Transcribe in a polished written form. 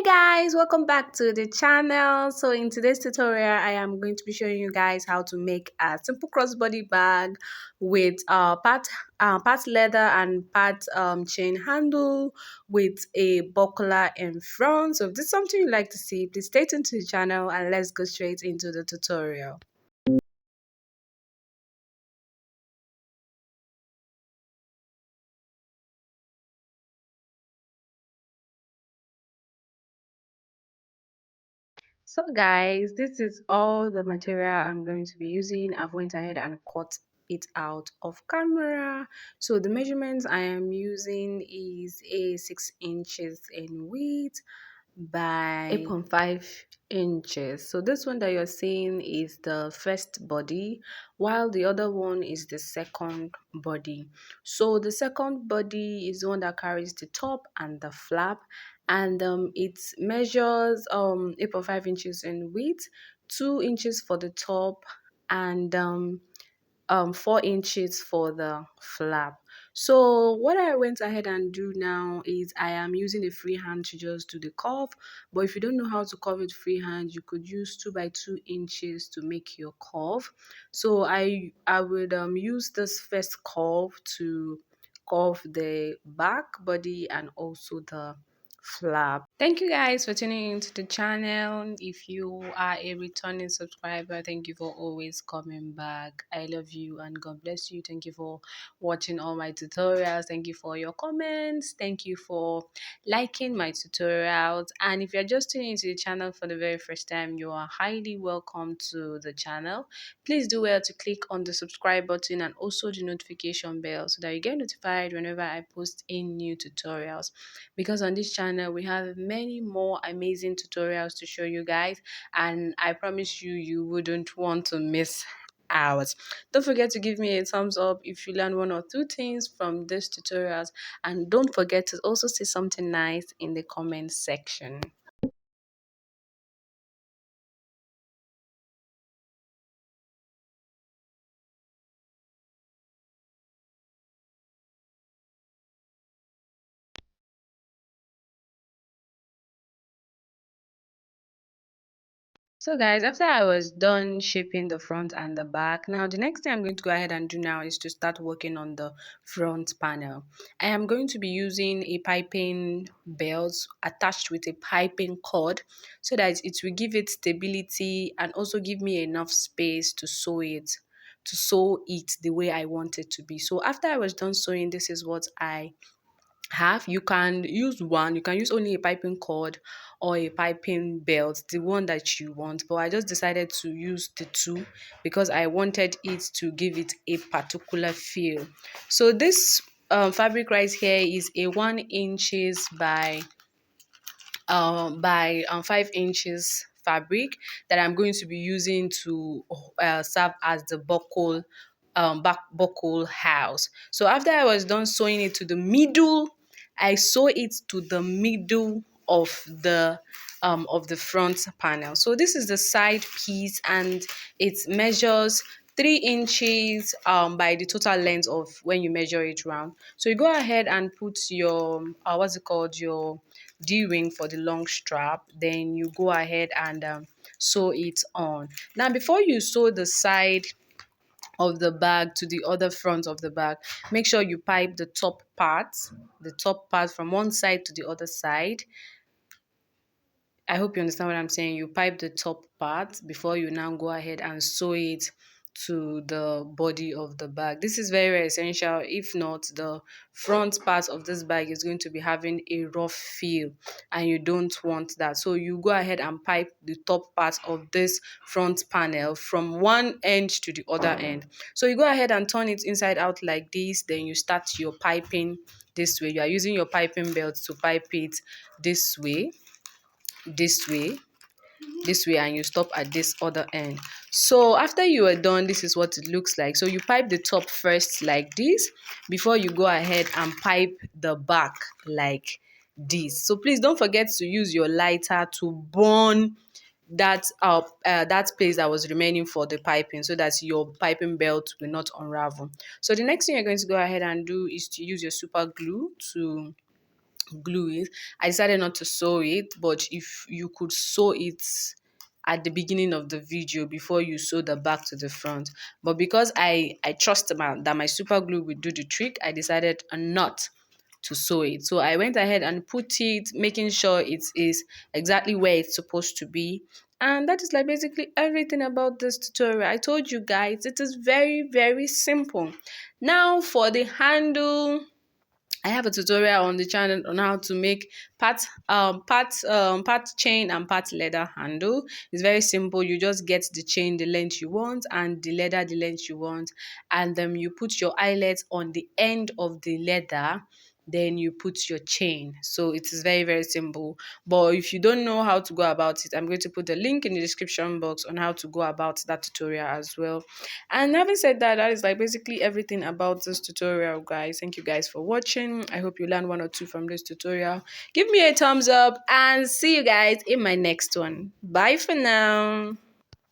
Hey guys, welcome back to the channel. So in today's tutorial I am going to be showing you guys how to make a simple crossbody bag with part leather and part chain handle with a buckler in front. So if this is something you like to see, please stay tuned to the channel and let's go straight into the tutorial. So guys, this is all the material I'm going to be using. I've went ahead and cut it out of camera. So the measurements I am using is a 6 inches in width by 8.5 inches. So this one that you're seeing is the first body, while the other one is the second body. So the second body is the one that carries the top and the flap, and it measures 8.5 inches in width, 2 inches for the top, and 4 inches for the flap. So what I went ahead and do now is I am using a free hand to just do the curve. But if you don't know how to curve with free hand, you could use 2 by 2 inches to make your curve. So I would use this first curve to curve the back body and also the flap. Thank you guys for tuning into the channel. If you are a returning subscriber, thank you for always coming back. I love you and God bless you. Thank you for watching all my tutorials. Thank you for your comments. Thank you for liking my tutorials. And if you're just tuning into the channel for the very first time, you are highly welcome to the channel. Please do well to click on the subscribe button and also the notification bell so that you get notified whenever I post in new tutorials, because on this channel we have many more amazing tutorials to show you guys, and I promise you you wouldn't want to miss out. Don't forget to give me a thumbs up if you learn one or two things from these tutorials, and don't forget to also say something nice in the comment section. So guys, after I was done shaping the front and the back, now the next thing I'm going to go ahead and do now is to start working on the front panel. I am going to be using a piping belt attached with a piping cord so that it will give it stability and also give me enough space to sew it the way I want it to be. So after I was done sewing, this is what I have. You can use one, you can use only a piping cord or a piping belt, the one that you want, but I just decided to use the two because I wanted it to give it a particular feel. So this fabric right here is a 1 inches by 5 inches fabric that I'm going to be using to serve as the back buckle house. So after I was done sewing it to the middle, I sew it to the middle of the front panel. So this is the side piece and it measures 3 inches by the total length of when you measure it round. So you go ahead and put your what's it called, your D-ring for the long strap. Then you go ahead and sew it on. Now before you sew the side of the bag to the other front of the bag, make sure you pipe the top part from one side to the other side. I hope you understand what I'm saying. You pipe the top part before you now go ahead and sew it to the body of the bag. This is very, very essential. If not, the front part of this bag is going to be having a rough feel and you don't want that. So you go ahead and pipe the top part of this front panel from one end to the other end. So you go ahead and turn it inside out like this. Then you start your piping this way. You are using your piping belt to pipe it this way, this way, this way, and you stop at this other end. So after you are done, this is what it looks like. So you pipe the top first like this before you go ahead and pipe the back like this. So please don't forget to use your lighter to burn that place that was remaining for the piping so that your piping belt will not unravel. So the next thing you're going to go ahead and do is to use your super glue to glue it. I decided not to sew it, but if you could sew it at the beginning of the video before you sew the back to the front. But because I trust that my super glue will do the trick, I decided not to sew it. So I went ahead and put it, making sure it is exactly where it's supposed to be. And that is like basically everything about this tutorial. I told you guys, it is very, very simple. Now for the handle, I have a tutorial on the channel on how to make part chain and part leather handle. It's very simple. You just get the chain the length you want and the leather the length you want, and then you put your eyelet on the end of the leather, then you put your chain. So it is very, very simple. But if you don't know how to go about it, I'm going to put the link in the description box on how to go about that tutorial as well. And having said that, that is like basically everything about this tutorial, guys. Thank you guys for watching. I hope you learned one or two from this tutorial. Give me a thumbs up and see you guys in my next one. Bye for now.